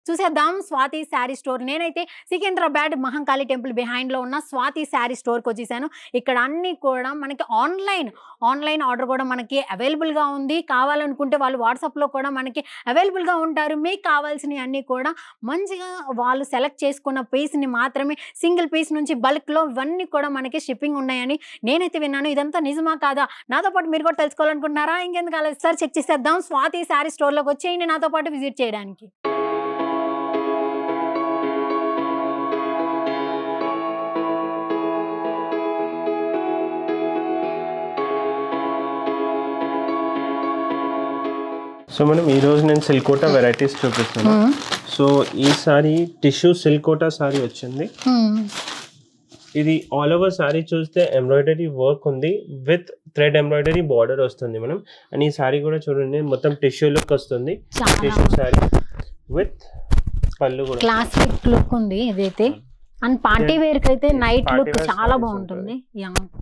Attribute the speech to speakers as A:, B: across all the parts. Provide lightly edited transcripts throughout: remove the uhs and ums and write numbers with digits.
A: చూసేద్దాం స్వాతి శారీ స్టోర్. నేనైతే సికింద్రాబాద్ మహంకాళి టెంపుల్ బిహైండ్లో ఉన్న స్వాతి శారీ స్టోర్కి వచ్చేసాను. ఇక్కడ అన్నీ కూడా మనకి ఆన్లైన్ ఆర్డర్ కూడా మనకి అవైలబుల్గా ఉంది. కావాలనుకుంటే వాళ్ళు వాట్సాప్లో కూడా మనకి అవైలబుల్గా ఉంటారు. మీకు కావాల్సినవి అన్నీ కూడా మంచిగా వాళ్ళు సెలెక్ట్ చేసుకున్న పీస్ని మాత్రమే, సింగిల్ పీస్ నుంచి బల్క్లో ఇవన్నీ కూడా మనకి షిప్పింగ్ ఉన్నాయని నేనైతే విన్నాను. ఇదంతా నిజమా కాదా? నాతో పాటు మీరు కూడా తెలుసుకోవాలనుకుంటున్నారా? ఇంకెందుకు అలా సార్ చెక్ చేసేద్దాం. స్వాతి శారీ స్టోర్లోకి వచ్చేయండి నాతో పాటు విజిట్ చేయడానికి.
B: సో మనం ఈరోజు నేను సిల్కోటా వెరైటీస్ చూపిస్తాను. సో ఈ సారీ టిష్యూ సిల్కోటా సారీ వచ్చింది. ఇది ఆల్ ఓవర్ సారీ చూస్తే ఎంబ్రాయిడరీ వర్క్ ఉంది, విత్ థ్రెడ్ ఎంబ్రాయిడరీ బార్డర్ వస్తుంది మనం. అండ్ ఈ సారీ కూడా చూడండి మొత్తం టిష్యూ లుక్ వస్తుంది. టిష్యూ సారీ విత్ పళ్ళు కూడా
A: క్లాసిక్ లుక్ ఉంది ఇదైతే. అండ్ పార్టీ వేర్ కి అయితే నైట్ లుక్ చాలా బాగుంటుంది.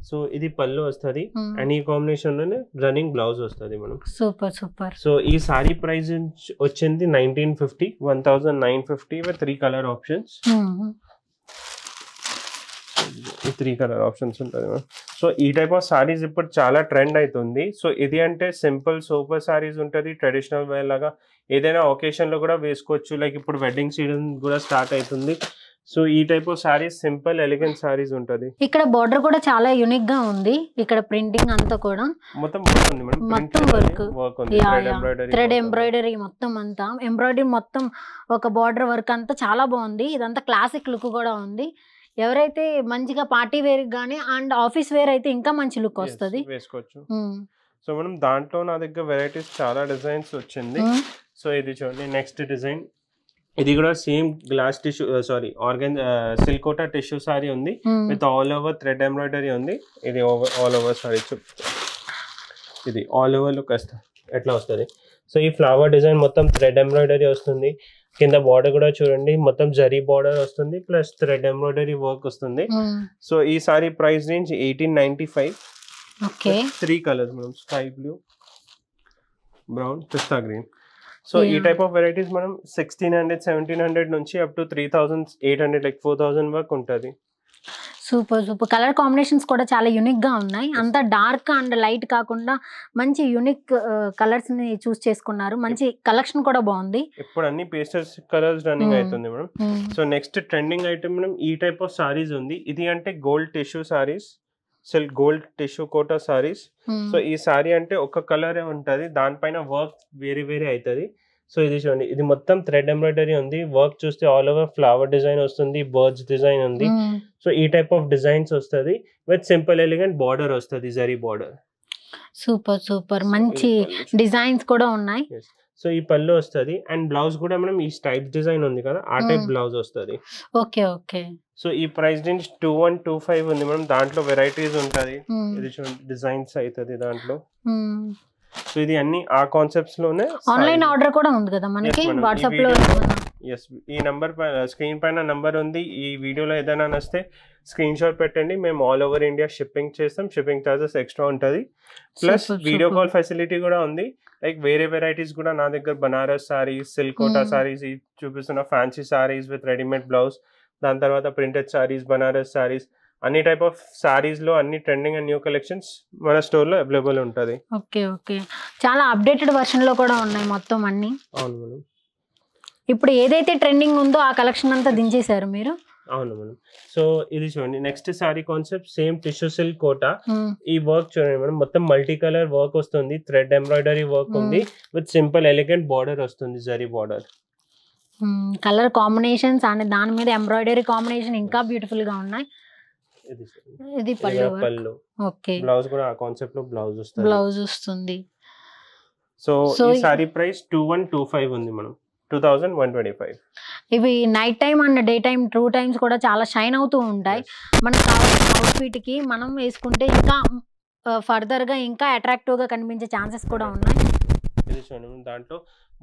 B: సో ఇది పళ్ళు వస్తుంది అండ్ ఈ కాంబినేషన్ లోనే రన్నింగ్ బ్లౌజ్ వస్తుంది మనం.
A: సూపర్.
B: సో ఈ సారీ ప్రైస్ వచ్చింది 1950, 1950 విత్ 3 కలర్ ఆప్షన్స్. ఈ 3 కలర్ ఆప్షన్స్ ఉంటుంది మనం. సో ఈ టైప్ ఆఫ్ సారీస్ ఇప్పుడు చాలా ట్రెండ్ అవుతుంది. సో ఇది అంటే సింపుల్ సూపర్ సారీస్ ఉంటుంది, ట్రెడిషనల్ వేర్ లాగా ఏదైనా ఒకేషన్ లో కూడా వేసుకోవచ్చు. లైక్ ఇప్పుడు వెడ్డింగ్ సీజన్ కూడా స్టార్ట్ అవుతుంది. సో ఈ type of saris simple elegant saris ఉంటది.
A: ఇక్కడ బోర్డర్ కూడా చాలా యూనిక్ గా ఉంది. ఇక్కడ ప్రింటింగ్ అంతా కూడా
B: మొత్తం వర్క్ ఉంది మేడం.
A: మొత్తం వర్క్ థ్రెడ్ ఎంబ్రాయిడరీ మొత్తం అంతా ఎంబ్రాయిడరీ మొత్తం ఒక బోర్డర్ వర్క్ అంతా చాలా బాగుంది. ఇదంతా క్లాసిక్ లుక్ కూడా ఉంది. ఎవరైతే మంచిగా పార్టీ వేర్ గానీ అండ్ ఆఫీస్ వేర్ అయితే ఇంకా మంచి లుక్ వస్తుంది,
B: వేసుకోవచ్చు. సో మనం దాంట్లో నా దగ్గర వెరైటీస్ చాలా డిజైన్స్ వచ్చింది. సో ఇది చూడండి నెక్స్ట్ డిజైన్. ఇది కూడా సేమ్ గ్లాస్ టిష్యూ ఆర్గన్ సిల్కోటా టిష్యూ సారీ ఉంది with all over thread embroidery ఉంది. ఇది ఆల్ ఓవర్ సారీ ఇది ఆల్ ఓవర్ లుక్ ఎట్లా వస్తుంది. సో ఈ ఫ్లవర్ డిజైన్ మొత్తం థ్రెడ్ ఎంబ్రాయిడరీ వస్తుంది. కింద బార్డర్ కూడా చూడండి మొత్తం జరీ బార్డర్ వస్తుంది ప్లస్ థ్రెడ్ ఎంబ్రాయిడరీ వర్క్ వస్తుంది. సో ఈ సారీ ప్రైస్ రేంజ్ 1895. 3 కలర్స్ మనం, sky blue, brown, pista green. So ఈ టైప్ ఆఫ్ వెరైటీస్ మనం 1600, 1700 నుంచి అప్ టు 3800 లైక్ 4000 వరకు ఉంటుంది.
A: సూపర్ కలర్ కాంబినేషన్స్ కూడా చాలా యూనిక్ గా ఉన్నాయి. అంతా డార్క్ అండ్ లైట్ కాకుండా మంచి యూనిక్ కలర్స్ ని చూస్ చేసుకున్నారు. మంచి కలెక్షన్ కూడా బాగుంది.
B: ఇప్పుడు అన్ని పేస్టల్ కలర్స్ రన్నింగ్ అవుతుంది madam. So next trending item మనం ఈ టైప్ ఆఫ్ సారీస్ ఉంది. ఇది అంటే gold tissue saris, silk gold tissue Kota saris. So ఈ సారీ అంటే ఒక కలరే ఉంటుంది, దానిపైన వర్క్ వేరే అవుతుంది. సో ఇది చూడండి ఇది మొత్తం థ్రెడ్ ఎంబ్రాయిడరీ ఉంది. వర్క్ చూస్తే ఆల్ ఓవర్ ఫ్లవర్ డిజైన్ వస్తుంది, బర్డ్స్ డిజైన్ ఉంది. సో ఈ టైప్ ఆఫ్ డిజైన్స్ వస్తుంది విత్ సింపుల్ ఎలిగెంట్ బార్డర్ వస్తుంది, జరీ బార్డర్.
A: సూపర్ మంచి డిజైన్స్ కూడా ఉన్నాయి.
B: సో ఈ పళ్ళు వస్తుంది అండ్ బ్లౌజ్ కూడా మనం ఈ టైప్ డిజైన్ ఉంది కదా ఆ టైప్ బ్లౌజ్ వస్తుంది.
A: ఓకే.
B: సో ఈ ప్రైస్ రేంజ్ 2125 ఉంది మనం. దాంట్లో వెరైటీస్ ఉంటుంది. ఇది చూడండి డిజైన్స్ అవుతుంది దాంట్లో. సో ఇది అన్ని ఆ కాన్సెప్ట్స్ లోనే
A: ఆన్లైన్ ఆర్డర్ కూడా ఉంది కదా మనకి వాట్సాప్ లో.
B: ఈ నంబర్ స్క్రీన్ పైన నంబర్ ఉంది. ఈ వీడియోలో ఏదైనా నచ్చితే స్క్రీన్ షాట్ పెట్టండి. మేము ఆల్ ఓవర్ ఇండియా షిప్పింగ్ చేస్తాం. షిప్పింగ్ చార్జెస్ ఎక్స్ట్రా ఉంటుంది. ప్లస్ వీడియో కాల్ ఫెసిలిటీ కూడా ఉంది. లైక్ వేరే వెరైటీస్ కూడా నా దగ్గర బనారస్ సారీస్, సిల్కోటా సారీస్, చూపిస్తున్న fancy saris with readymade blouse, దాని తర్వాత ప్రింటెడ్ సారీస్, బనారస్ సారీస్, అన్ని టైప్ ఆఫ్ సారీస్ లో అన్ని ట్రెండింగ్ అండ్ న్యూ కలెక్షన్స్ మన స్టోర్ లో అవైలబుల్ ఉంటుంది.
A: ఓకే చాలా అప్డేటెడ్ వర్షన్ లో కూడా ఉన్నాయి మొత్తం అన్ని.
B: అవును మేడం.
A: ఇప్పుడు ఏదైతే ట్రెండింగ్ ఉందో ఆ కలెక్షన్ అంతా దించేశారు మీరు.
B: అవును మేడం. సో ఇది చూడండి next sari concept same tissue silk Kota. ఈ వర్క్ చూడండి మేడం మొత్తం మల్టీ కలర్ వర్క్ వస్తుంది, థ్రెడ్ ఎంబ్రాయిడరీ వర్క్ ఉంది విత్ సింపుల్ ఎలిగెంట్ బార్డర్ వస్తుంది, zari border.
A: Colour combinations and దాని మీద ఎంబ్రాయిడరీ కాంబినేషన్ ఇంకా బ్యూటిఫుల్ గా ఉన్నాయి. ఇది పళ్ళు. ఓకే.
B: బ్లౌజ్ కూడా ఆ కాన్సెప్ట్ లో బ్లౌజ్ వస్తుంది. సో ఈ సారీ ప్రైస్ 2125 ఉంది మనం, 2125.
A: ఇవి night time and day time 2 times కూడా చాలా షైన్ అవుతూ ఉంటాయి. మనకు కావాల్సిన అవుట్ఫిట్ కి మనం వేసుకుంటే ఇంకా ఫర్దర్ గా ఇంకా అట్రాక్టివ్ గా కనిపించే ఛాన్సెస్ కూడా ఉన్నాయి.
B: ఇది చూడండి దాంట్లో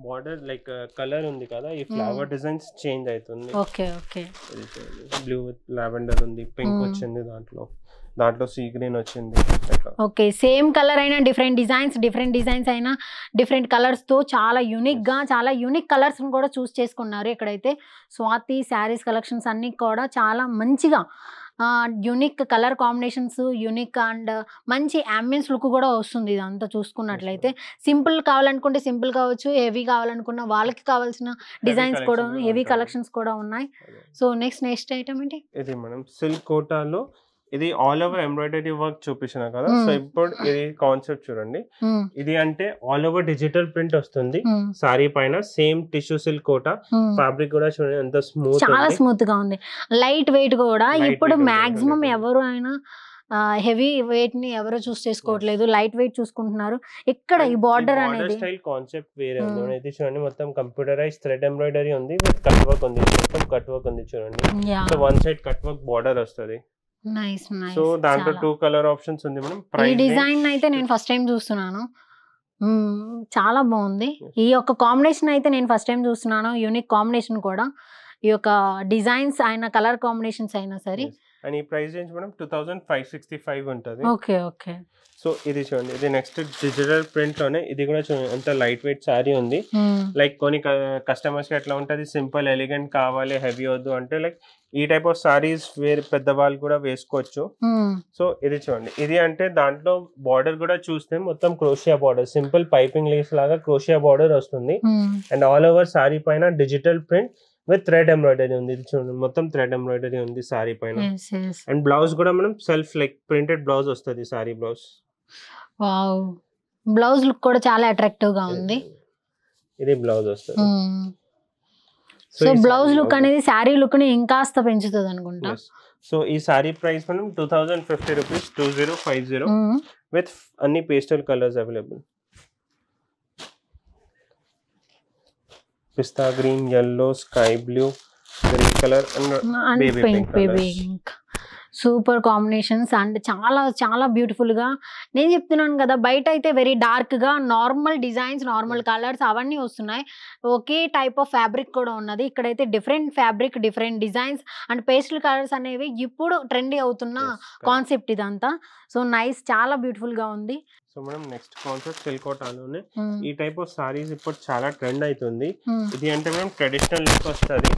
B: బార్డర్ లైక్ కలర్ ఉంది కదా, ఈ ఫ్లవర్ డిజైన్స్ చేంజ్ అవుతుంది.
A: ఓకే
B: బ్లూ విత్ లావెండర్ ఉంది, పింక్ వచ్చింది దాంట్లో. దాంట్లో సీ గ్రీన్ వచ్చింది అట్లా.
A: ఓకే, సేమ్ కలర్ అయినా డిఫరెంట్ డిజైన్స్ అయినా డిఫరెంట్ కలర్స్తో చాలా యూనిక్గా చాలా యూనిక్ కలర్స్ని కూడా చూస్ చేసుకున్నారు ఇక్కడైతే. స్వాతి శారీస్ కలెక్షన్స్ అన్నీ కూడా చాలా మంచిగా unique colour combinations, unique and మంచి అంబియన్స్ లుక్ కూడా వస్తుంది ఇదంతా చూసుకున్నట్లయితే. సింపుల్ కావాలనుకుంటే సింపుల్ కావచ్చు, హెవీ కావాలనుకున్న వాళ్ళకి కావాల్సిన డిజైన్స్ కూడా హెవీ కలెక్షన్స్ కూడా ఉన్నాయి. సో నెక్స్ట్ ఐటమ్ ఏంటి?
B: ఇది మనం సిల్క్ కోటాలో ఇది ఆల్ ఓవర్ ఎంబ్రాయిడరీ వర్క్ చూపించిన కదా. సో ఇప్పుడు ఇది కాన్సెప్ట్ చూడండి. ఇది అంటే ఆల్ ఓవర్ డిజిటల్ ప్రింట్ వస్తుంది సారీ పైన. Same tissue silk Kota. Fabric కూడా చూడండి ఎంత స్మూత్,
A: చాలా స్మూత్ గా ఉంది, లైట్ వెయిట్ కూడా. ఇప్పుడు మాక్సిమం ఎవరు అయినా హెవీ వెయిట్ ని ఎవరు చూస్ చేసుకోవట్లేదు, లైట్ వెయిట్ చూసుకుంటున్నారు. ఇక్కడ ఈ బార్డర్ అనేది
B: స్టైల్ కాన్సెప్ట్ వేరే ఉంది. ఇది చూడండి మొత్తం కంప్యూటరైజ్ థ్రెడ్ ఎంబ్రాయిడరీ ఉంది విత్ కట్ వర్క్ ఉంది. మొత్తం కట్ వర్క్ ఉంది చూడండి. So one side cut work border వస్తుంది.
A: Nice nice.
B: సో దాంట్లో 2 కలర్ ఆప్షన్స్ ఉంది మనం.
A: ఈ డిజైన్ అయితే నేను ఫస్ట్ టైం చూస్తున్నాను, చాలా బాగుంది. ఈ యొక్క కాంబినేషన్ అయితే నేను ఫస్ట్ టైం చూస్తున్నాను, యూనిక్ కాంబినేషన్ కూడా. ఈ యొక్క డిజైన్స్ అయినా కలర్ కాంబినేషన్స్ అయినా సరే.
B: అండ్ ఈ ప్రైస్ రేంజ్ మనం 2565 ఉంటుంది.
A: Okay okay.
B: సో ఇది చూడండి, ఇది నెక్స్ట్ డిజిటల్ ప్రింట్ లోనే. ఇది కూడా చూడండి ఎంత లైట్ వెయిట్ శారీ ఉంది. లైక్ కొన్ని కస్టమర్స్ కి ఎట్లా ఉంటుంది, సింపుల్ ఎలిగెంట్ కావాలి, హెవీ వద్దు అంటే లైక్ ఈ టైప్ ఆఫ్ సారీస్ వేరే పెద్దవాళ్ళు కూడా వేసుకోవచ్చు. సో ఇది చూడండి, ఇది అంటే దాంట్లో బార్డర్ కూడా చూస్తే మొత్తం crochet border, simple piping lace లాగా క్రోషియా బార్డర్ వస్తుంది. అండ్ ఆల్ ఓవర్ సారీ పైన digital print with thread embroidery ఉంది. ఇది చూడండి మొత్తం థ్రెడ్ ఎంబ్రాయిడరీ ఉంది సారీ పైన. అండ్ బ్లౌజ్ కూడా మనం సెల్ఫ్ లైక్ ప్రింటెడ్ బ్లౌజ్ వస్తుంది sari blouse.
A: Wow, blouse look కూడా చాలా అట్రాక్టివ్ గా ఉంది.
B: ఇది బ్లౌజ్ వస్తుంది.
A: సో బ్లౌజ్ లుక్ అనేది శారీ లుక్ ని ఇంకాస్త పెంచుతుంది అనుకుంటా.
B: సో ఈ సారీ ప్రైస్ మనం 2050 రూపీస్, 2050 విత్ అన్ని pastel colours available. Pista green, yellow, sky blue, green colour and baby pink.
A: Super combinations and చాలా చాలా బ్యూటిఫుల్ గా. నేను చెప్తున్నాను కదా, బయట అయితే వెరీ డార్క్ గా నార్మల్ డిజైన్స్, నార్మల్ కలర్స్ అవన్నీ వస్తున్నాయి. ఒకే టైప్ ఆఫ్ ఫ్యాబ్రిక్ కూడా ఉన్నది. ఇక్కడైతే different fabric, different designs and pastel colours అనేవి ఇప్పుడు ట్రెండీ అవుతున్న కాన్సెప్ట్ ఇదంతా. సో నైస్, చాలా బ్యూటిఫుల్ గా ఉంది.
B: సో మనం నెక్స్ట్ కాన్సెప్ట్ సిల్క్ కోటాలోనే ఈ టైప్ ఆఫ్ సారీస్ ఇప్పుడు చాలా ట్రెండ్ అవుతుంది. ఇది అంటే మనం ట్రెడిషనల్ లుక్ వస్తుంది.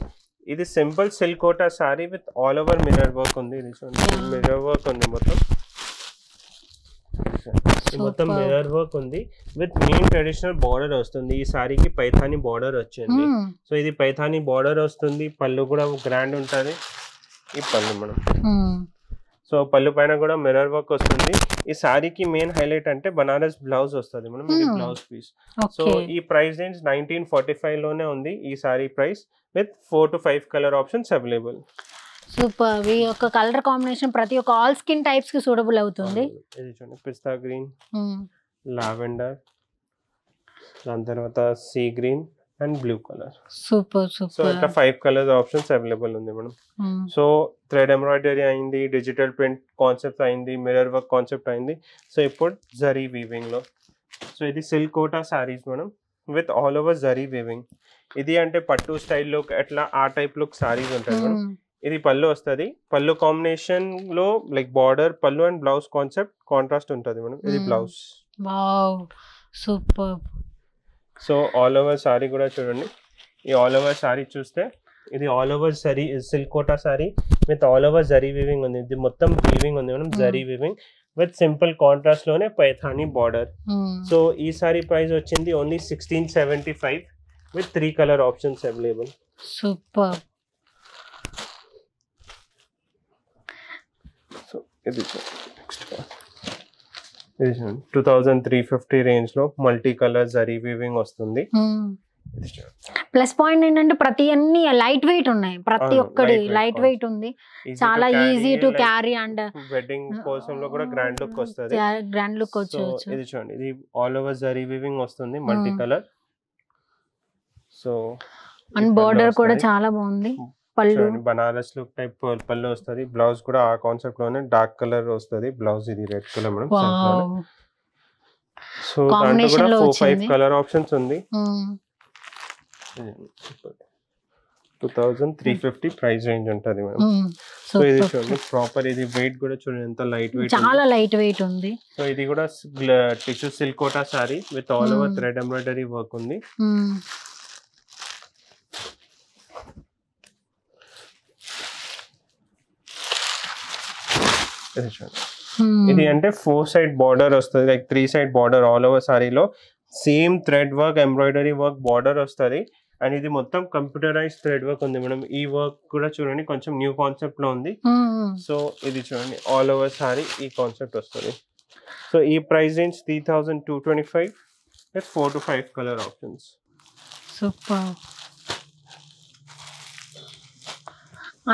B: ఇది simple silk quota sari with all over mirror work ఉంది. ఇది మిర్రర్ వర్క్ ఉంది మొత్తం. మొత్తం మిర్రర్ వర్క్ ఉంది విత్ మెయిన్ ట్రెడిషనల్ బార్డర్ వస్తుంది. ఈ సారీకి పైథానీ బార్డర్ వచ్చింది. సో ఇది పైథానీ బార్డర్ వస్తుంది. పళ్ళు కూడా గ్రాండ్ ఉంటుంది. ఈ పళ్ళు మనం సో పళ్ళు పైన కూడా మిర్రర్ వర్క్ వస్తుంది. ఈ సారీకి మెయిన్ హైలైట్ అంటే బనారస్ బ్లౌజ్ వస్తుంది మనం, ఇది బ్లౌజ్ పీస్. సో ఈ ప్రైస్ రేంజ్ 1945 లోనే ఉంది ఈ sari price with 4 to 5 colour options available.
A: Super. ఈ యొక్క కలర్ కాంబినేషన్ ప్రతి ఒక్క ఆల్ స్కిన్ టైప్స్ కి సూటబుల్ అవుతుంది.
B: ఇది చూడండి, పిస్తా గ్రీన్, లావెండర్, దాని తర్వాత sea green and blue colour.
A: Super
B: so
A: super.
B: ఇట్లా 5 కలర్స్ ఆప్షన్స్ అవైలబుల్ ఉంది మేడం. సో థ్రెడ్ ఎంబ్రాయిడరీ అయింది, డిజిటల్ ప్రింట్ కాన్సెప్ట్ అయింది, మిర్రర్ వర్క్ కాన్సెప్ట్ అయింది. సో ఇప్పుడు జరీ వీవింగ్ లో. సో ఇది silk Kota saris madam with all over zari weaving. ఇది అంటే పట్టు స్టైల్ లుక్, అట్లా ఆ టైప్ లుక్ సారీస్ ఉంటాయి మేడం. ఇది పళ్ళు వస్తుంది. పళ్ళు కాంబినేషన్ లో లైక్ బార్డర్, పళ్ళు అండ్ బ్లౌజ్ కాన్సెప్ట్ కాంట్రాస్ట్ ఉంటుంది మేడం. ఇది blouse.
A: Wow, super.
B: So all over sari కూడా చూడండి. ఈ ఆల్ ఓవర్ సారీ చూస్తే ఇది all over zari silk quota sari with all over zari weaving ఉంది. ఇది మొత్తం వీవింగ్ ఉంది madam, zari weaving with simple contrast లోనే పైథానీ బార్డర్. సో ఈ సారీ ప్రైస్ వచ్చింది only 1675 with 3 colour options available.
A: Super.
B: So ఇది నెక్స్ట్ 2350 రేంజ్ లో మల్టీ కలర్ జరీ వీవింగ్ వస్తుంది.
A: ప్లస్ పాయింట్ ఏంటంటే ప్రతి అన్ని లైట్ వెయిట్ ఉన్నాయి, ప్రతి ఒక్కటి లైట్ వెయిట్ ఉంది, చాలా easy to carry and
B: wedding కోసం లో కూడా గ్రాండ్ లుక్ వస్తుంది.
A: గ్రాండ్ లుక్ వచ్చేవచ్చు.
B: ఇది చూడండి, ఇది ఆల్ ఓవర్ జరీ వీవింగ్ వస్తుంది multi colour. So
A: and border కూడా చాలా బాగుంది. పళ్ళు
B: బనారస్ లుక్ టైప్ పళ్ళు వస్తుంది. బ్లౌజ్ కూడా ఆ కాన్సెప్ట్ లోనే డార్క్ కలర్ వస్తుంది బ్లౌజ్. ఇది రెడ్ కలర్ మేడం. సో దాంట్లో కూడా 4-5 కలర్ ఆప్షన్స్ ఉంది. 2350 ప్రైస్ రేంజ్ ఉంటుంది మేడం. సో ఇది చూడండి ప్రాపర్, ఇది వెయిట్ కూడా చూడండి ఎంత లైట్ వెయిట్,
A: చాలా లైట్ వెయిట్ ఉంది.
B: సో ఇది కూడా tissue silk quota sari with all over thread embroidery work ఉంది. ఇది అంటే 4 సైడ్ బార్డర్ వస్తుంది, like 3 side border all over సారీలో same thread work embroidery work border వస్తుంది. అండ్ ఇది మొత్తం కంప్యూటరైజ్ థ్రెడ్ వర్క్ ఉంది మేడం. ఈ వర్క్ కూడా చూడండి కొంచెం న్యూ కాన్సెప్ట్ లో ఉంది. సో ఇది చూడండి ఆల్ ఓవర్ సారీ ఈ కాన్సెప్ట్ వస్తుంది. సో ఈ price range 3225 with 4 to 5 colour options.
A: Super,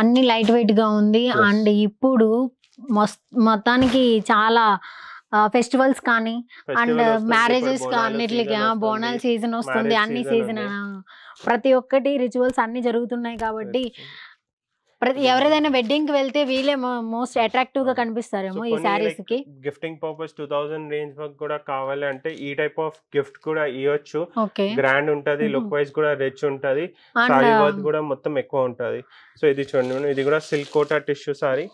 A: అన్ని లైట్ వెయిట్ గా ఉంది. అండ్ ఇప్పుడు మొత్తానికి చాలా ఫెస్టివల్స్ కానీ అండ్ మ్యారేజెస్ అన్నిటికి బోనాల సీజన్ వస్తుంది, అన్ని సీజన్ ప్రతి ఒక్కటి రిచువల్స్ అన్ని జరుగుతున్నాయి కాబట్టి ఎవరైనా వెడ్డింగ్ కి వెళ్తే వీళ్ళే మోస్ట్ అట్రాక్టివ్ గా కనిపిస్తారేమో ఈ సారీస్ కి.
B: గిఫ్టింగ్ పర్పస్ 2000 రేంజ్ వరకు కూడా కావాలి అంటే ఈ టైప్ ఆఫ్ గిఫ్ట్ కూడా ఇవ్వచ్చు. గ్రాండ్ ఉంటది, లుక్ వైజ్ కూడా రిచ్ ఉంటది, సారీ వర్త్ కూడా మొత్తం ఎక్కువ ఉంటది. సో ఇది చూడండి, ఇది కూడా silk Kota tissue sari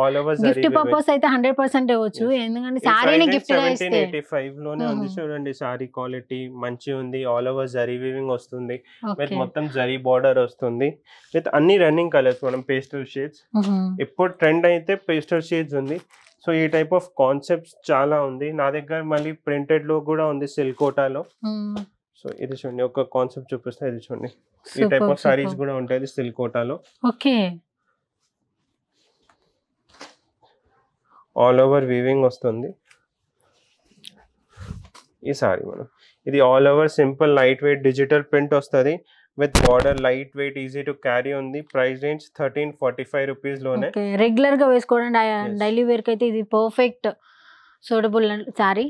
B: all over zari.
A: Gift purpose అయితే 100% ఇవ్వచ్చు, ఎందుకంటే సారీని గిఫ్ట్ గా ఇస్తే
B: 1785 లోనే ఉంది. చూడండి సారీ క్వాలిటీ మంచి ఉంది, ఆల్ ఓవర్ జరీ వీవింగ్ వస్తుంది విత్ మొత్తం జరీ బార్డర్ వస్తుంది విత్ అన్ని రన్నింగ్ కలర్స్. మనం పేస్టల్ షేడ్స్, ఇప్పుడు ట్రెండ్ అయితే పేస్టల్ షేడ్స్ ఉంది. సో ఈ టైప్ ఆఫ్ కాన్సెప్ట్స్ చాలా ఉంది నా దగ్గర. మళ్ళీ ప్రింటెడ్ లో కూడా ఉంది సిల్క్ కోటాలో. సో ఇది చూడండి ఒక కాన్సెప్ట్ చూపిస్తా, ఇది చూడండి ఈ టైప్ ఆఫ్ సారీస్ కూడా ఉంటాయి సిల్క్ కోటాలో.
A: ఓకే,
B: ఆల్ ఓవర్ వీవింగ్ వస్తుంది ఈ సారీ మనం. ఇది all over simple light weight digital print వస్తుంది with border, light weight easy to carry ఉంది. ప్రైస్ రేంజ్ 1345 రూపీస్ లోనే.
A: రెగ్యులర్ గా వేసుకోవడం డైలీ వేర్ కి అయితే ఇది perfect suitable sari.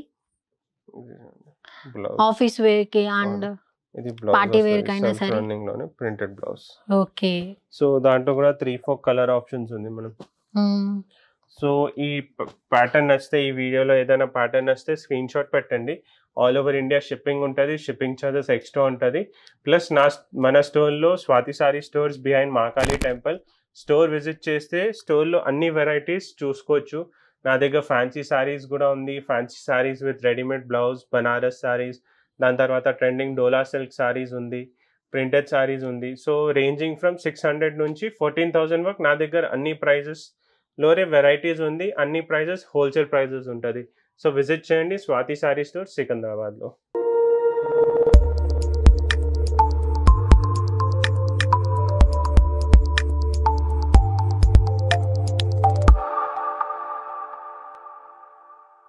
A: Office wear కి అండ్
B: ఇది
A: పార్టీ వేర్ కైనా సరే
B: రన్నింగ్ లోనే ప్రింటెడ్ బ్లౌజ్.
A: ఓకే,
B: సో దాంట్లో కూడా 3-4 కలర్ ఆప్షన్స్ ఉంది మనం. సో ఈ ప్యాటర్న్ నచ్చితే, ఈ వీడియోలో ఏదైనా ప్యాటర్న్ నచ్చితే స్క్రీన్ షాట్ పెట్టండి. ఆల్ ఓవర్ ఇండియా షిప్పింగ్ ఉంటుంది, షిప్పింగ్ ఛార్జెస్ ఎక్స్ట్రా ఉంటుంది. ప్లస్ మన స్టోర్లో Swathi sorry stores behind Mahakali temple store visit చేస్తే స్టోర్లో అన్ని వెరైటీస్ చూసుకోవచ్చు. నా దగ్గర ఫ్యాన్సీ సారీస్ కూడా ఉంది, fancy saris with readymade blouse, Banaras saris, దాని తర్వాత ట్రెండింగ్ డోలా సిల్క్ సారీస్ ఉంది, ప్రింటెడ్ సారీస్ ఉంది. సో రేంజింగ్ ఫ్రమ్ 600 నుంచి 14,000 వరకు నా దగ్గర అన్ని ప్రైజెస్ లోనే వెరైటీస్ ఉంది. అన్ని ప్రైజెస్ హోల్సేల్ ప్రైజెస్ ఉంటుంది. సో విజిట్ చేయండి స్వాతి సారీ స్టోర్ సికింద్రాబాద్లో.